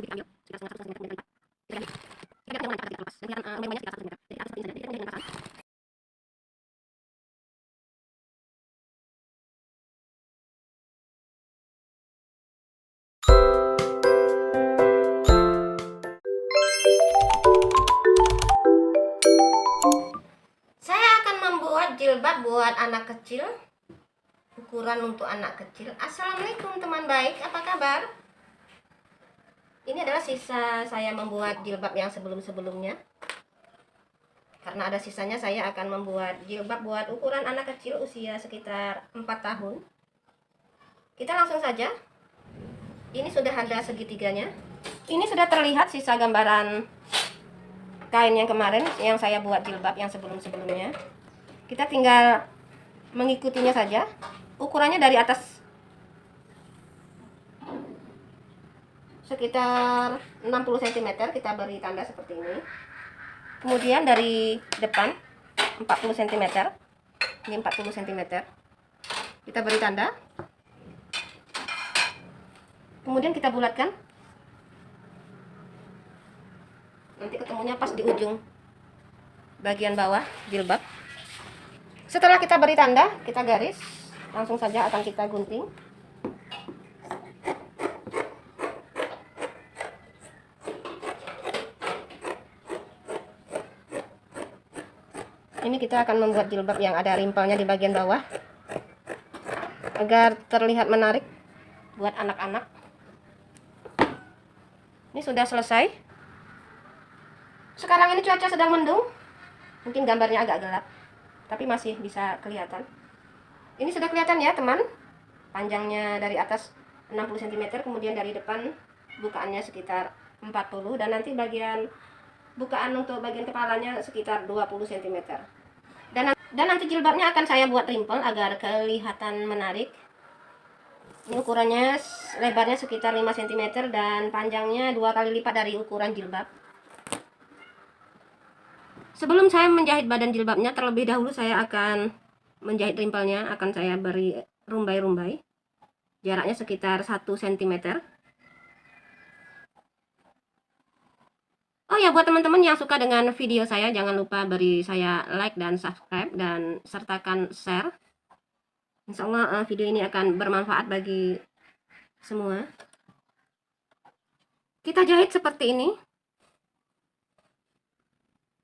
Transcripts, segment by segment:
kita ambil sekitar setengah cm, kemudian kita lipat. Kita lihat jangan lepas, dan kelihatan rumbai-rumbainya sekitar 1 cm. Jadi kita seperti ini saja. Jadi kita menjahit dengan pasangan. Saya akan membuat jilbab buat anak kecil, ukuran untuk anak kecil. Assalamualaikum teman baik, apa kabar? Ini adalah sisa saya membuat jilbab yang sebelum-sebelumnya. Karena ada sisanya, saya akan membuat jilbab buat ukuran anak kecil usia sekitar 4 tahun. Kita langsung saja. Ini sudah ada segitiganya. Ini sudah terlihat sisa gambaran kain yang kemarin yang saya buat jilbab yang sebelum-sebelumnya. Kita tinggal mengikutinya saja. Ukurannya dari atas sekitar 60 cm kita beri tanda seperti ini. Kemudian dari depan 40 cm. Ini 40 cm. Kita beri tanda. Kemudian kita bulatkan. Nanti ketemunya pas di ujung bagian bawah jilbab. Setelah kita beri tanda, kita garis. Langsung saja akan kita gunting. Ini kita akan membuat jilbab yang ada rimpelnya di bagian bawah agar terlihat menarik buat anak-anak. Ini sudah selesai. Sekarang ini cuaca sedang mendung. Mungkin gambarnya agak gelap, tapi masih bisa kelihatan. Ini sudah kelihatan ya teman. Panjangnya dari atas 60 cm, kemudian dari depan bukaannya sekitar 40, dan nanti bagian bukaan untuk bagian kepalanya sekitar 20 cm. Dan nanti jilbabnya akan saya buat rimpel agar kelihatan menarik. Ini ukurannya, lebarnya sekitar 5 cm dan panjangnya 2 kali lipat dari ukuran jilbab. Sebelum saya menjahit badan jilbabnya, terlebih dahulu saya akan menjahit rimpelnya. Akan saya beri rumbai-rumbai. Jaraknya sekitar 1 cm. Oh ya, buat teman-teman yang suka dengan video saya, jangan lupa beri saya like dan subscribe, dan sertakan share. Insya Allah video ini akan bermanfaat bagi semua. Kita jahit seperti ini.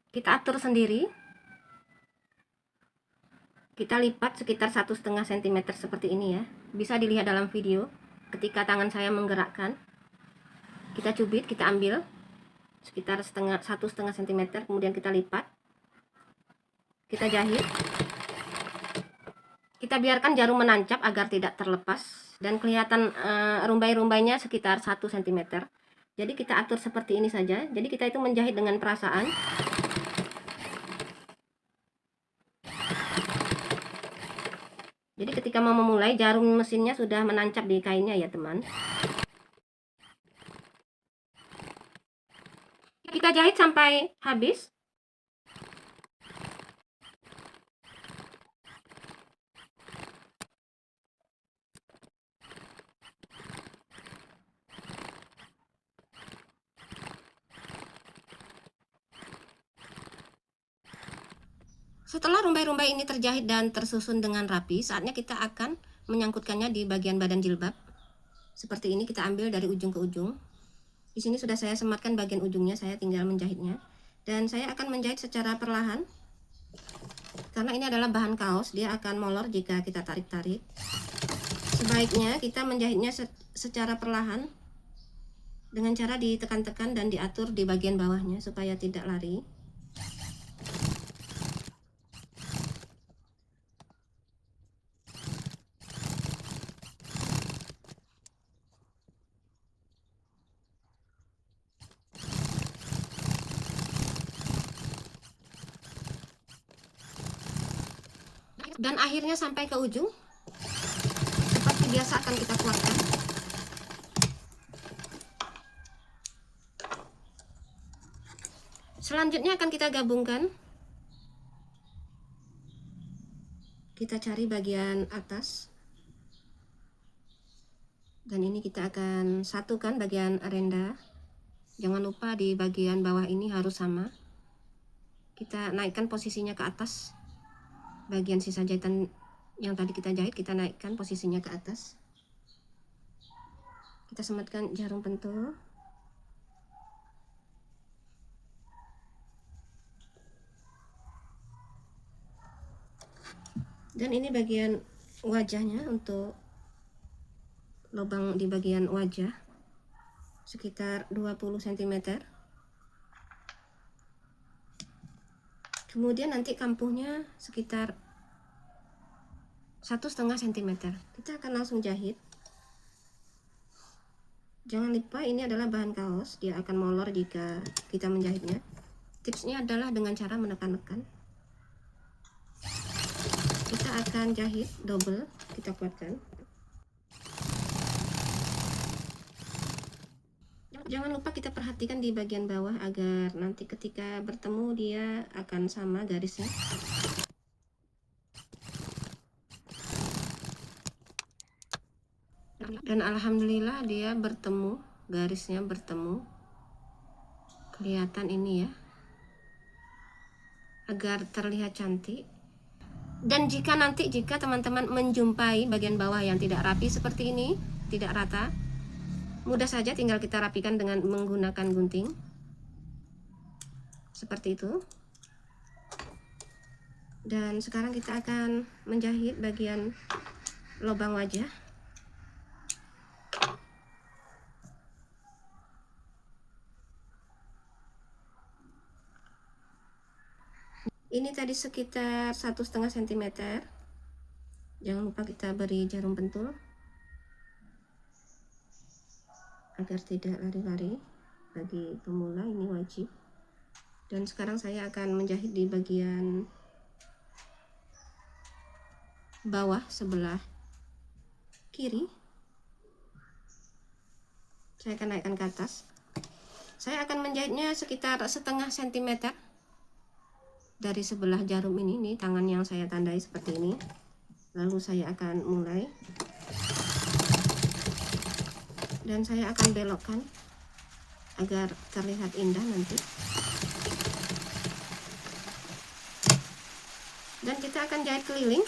Kita atur sendiri. Kita lipat sekitar 1,5 cm seperti ini ya. Bisa dilihat dalam video ketika tangan saya menggerakkan. Kita cubit, kita ambil sekitar 1,5 cm, kemudian kita lipat. Kita jahit. Kita biarkan jarum menancap agar tidak terlepas dan kelihatan rumbai-rumbainya sekitar 1 cm. Jadi kita atur seperti ini saja. Jadi kita itu menjahit dengan perasaan. Jadi ketika mau memulai, jarum mesinnya sudah menancap di kainnya ya teman. Kita jahit sampai habis. Setelah rumbai-rumbai ini terjahit dan tersusun dengan rapi, saatnya kita akan menyangkutkannya di bagian badan jilbab. Seperti ini, kita ambil dari ujung ke ujung. Di sini sudah saya sematkan bagian ujungnya, saya tinggal menjahitnya. Dan saya akan menjahit secara perlahan. Karena ini adalah bahan kaos, dia akan molor jika kita tarik-tarik. Sebaiknya kita menjahitnya secara perlahan dengan cara ditekan-tekan dan diatur di bagian bawahnya supaya tidak lari. Dan akhirnya sampai ke ujung. Seperti biasa akan kita kuatkan. Selanjutnya akan kita gabungkan. Kita cari bagian atas. Dan ini kita akan satukan bagian renda. Jangan lupa di bagian bawah ini harus sama. Kita naikkan posisinya ke atas. Bagian sisa jahitan yang tadi kita jahit, kita naikkan posisinya ke atas. Kita sematkan jarum pentul. Dan ini bagian wajahnya, untuk lubang di bagian wajah sekitar 20 cm. Kemudian nanti kampuhnya sekitar 1,5 cm. Kita akan langsung jahit. Jangan lupa ini adalah bahan kaos, dia akan molor jika kita menjahitnya. Tipsnya adalah dengan cara menekan-nekan. Kita akan jahit double, kita kuatkan. Jangan lupa kita perhatikan di bagian bawah agar nanti ketika bertemu dia akan sama garisnya. Dan alhamdulillah dia bertemu, garisnya bertemu. Kelihatan ini ya, agar terlihat cantik. Dan jika teman-teman menjumpai bagian bawah yang tidak rapi seperti ini, tidak rata, mudah saja tinggal kita rapikan dengan menggunakan gunting. Seperti itu. Dan sekarang kita akan menjahit bagian lubang wajah. Ini tadi sekitar 1,5 cm. Jangan lupa kita beri jarum pentul agar tidak lari-lari. Bagi pemula ini wajib. Dan sekarang saya akan menjahit di bagian bawah sebelah kiri. Saya akan naikkan ke atas. Saya akan menjahitnya sekitar 0,5 cm dari sebelah jarum ini, nih tangan yang saya tandai seperti ini. Lalu saya akan mulai, dan saya akan belokkan agar terlihat indah nanti. Dan kita akan jahit keliling.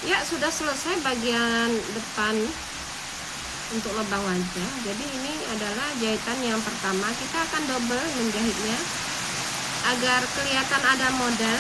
Ya, sudah selesai bagian depan untuk lubang wajah. Jadi ini adalah jahitan yang pertama. Kita akan double menjahitnya agar kelihatan ada model.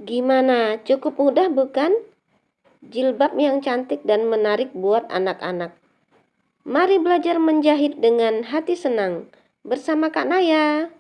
Gimana? Cukup mudah bukan? Jilbab yang cantik dan menarik buat anak-anak. Mari belajar menjahit dengan hati senang bersama Kak Naya.